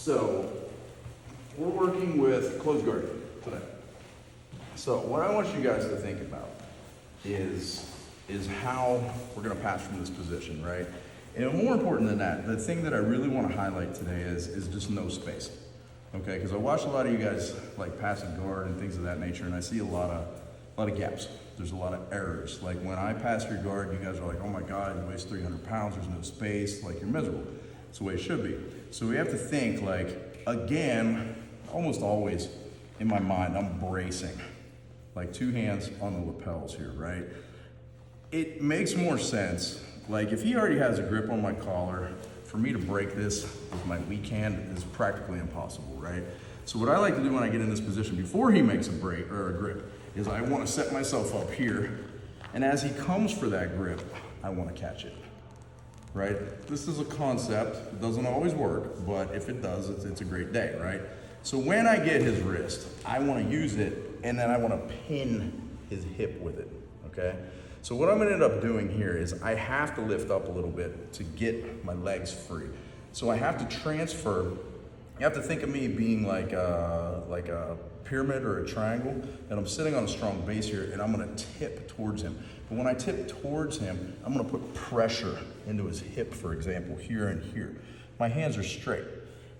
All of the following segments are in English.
So we're working with closed guard today. So what I want you guys to think about is how we're gonna pass from this position, right? And more important than that, the thing that I really want to highlight today is just no space, okay? Because I watch a lot of you guys like passing guard and things of that nature, and I see a lot of gaps. There's a lot of errors. Like when I pass your guard, you guys are like, oh my God, you weighs 300 pounds, there's no space, like you're miserable. It's the way it should be. So we have to think like, again, almost always in my mind, I'm bracing, like 2 hands on the lapels here, right? It makes more sense. Like if he already has a grip on my collar, for me to break this with my weak hand is practically impossible, right? So what I like to do when I get in this position before he makes a break or a grip is I want to set myself up here, and as he comes for that grip, I want to catch it, right? This is a concept. It doesn't always work, but if it does, it's a great day, right? So when I get his wrist, I want to use it, and then I want to pin his hip with it, okay? So what I'm gonna end up doing here is I have to lift up a little bit to get my legs free. So I have to transfer. You have to think of me being like a pyramid or a triangle, and I'm sitting on a strong base here, and I'm gonna tip towards him. But when I tip towards him, I'm gonna put pressure into his hip, for example, here and here. My hands are straight.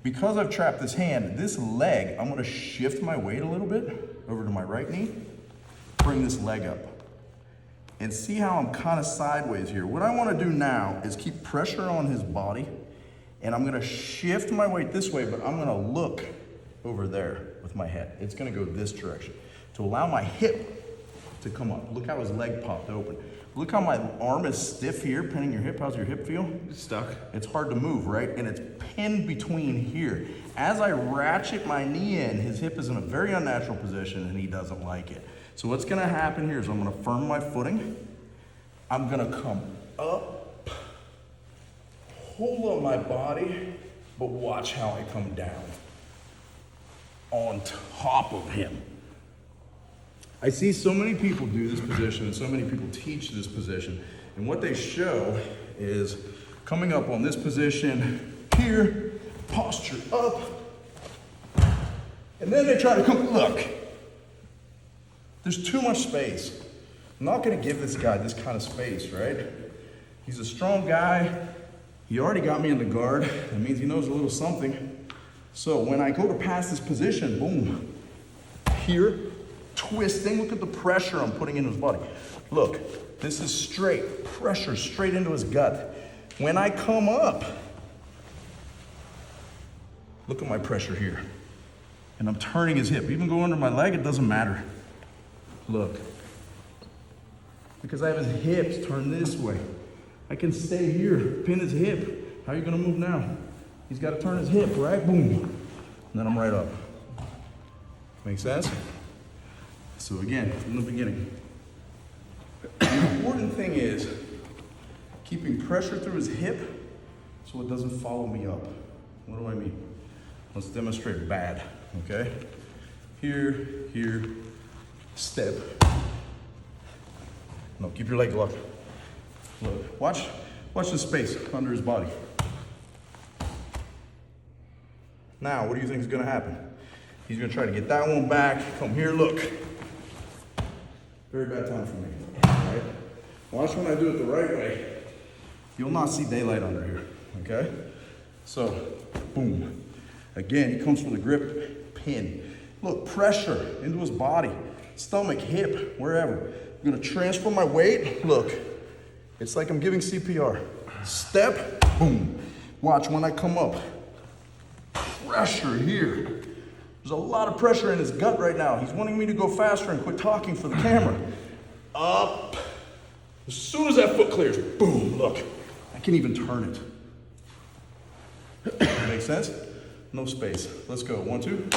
Because I've trapped this hand, this leg, I'm gonna shift my weight a little bit over to my right knee, bring this leg up. And see how I'm kind of sideways here. What I want to do now is keep pressure on his body, and I'm going to shift my weight this way, but I'm going to look over there with my head. It's going to go this direction to allow my hip to come up. Look how his leg popped open. Look how my arm is stiff here, pinning your hip. How's your hip feel? It's stuck. It's hard to move, right? And it's pinned between here. As I ratchet my knee in, his hip is in a very unnatural position, and he doesn't like it. So what's gonna happen here is I'm gonna firm my footing. I'm gonna come up, hold on my body, but watch how I come down on top of him. I see so many people do this position and so many people teach this position, and what they show is coming up on this position here, posture up, and then they try to come, look. There's too much space. I'm not gonna give this guy this kind of space, right? He's a strong guy. He already got me in the guard. That means he knows a little something. So when I go to pass this position, boom, here, twisting, look at the pressure I'm putting into his body. Look, this is straight, pressure straight into his gut. When I come up, look at my pressure here. And I'm turning his hip. Even go under my leg, it doesn't matter. Look, because I have his hips turned this way. I can stay here, pin his hip. How are you gonna move now? He's gotta turn his hip, right? Boom. And then I'm right up. Make sense? So again, from the beginning. The important thing is keeping pressure through his hip so it doesn't follow me up. What do I mean? Let's demonstrate bad, okay? Here, here. Step. No, keep your leg locked. Look, watch the space under his body. Now, what do you think is gonna happen? He's gonna try to get that one back. Come here, look. Very bad time for me, all right? Watch when I do it the right way. You'll not see daylight under here, okay? So, boom. Again, he comes for the grip, pin. Look, pressure into his body. Stomach, hip, wherever. I'm gonna transfer my weight. Look, it's like I'm giving CPR. Step, boom. Watch when I come up. Pressure here. There's a lot of pressure in his gut right now. He's wanting me to go faster and quit talking for the camera. Up. As soon as that foot clears, boom, look. I can even turn it. Make sense? No space. Let's go. 1, 2.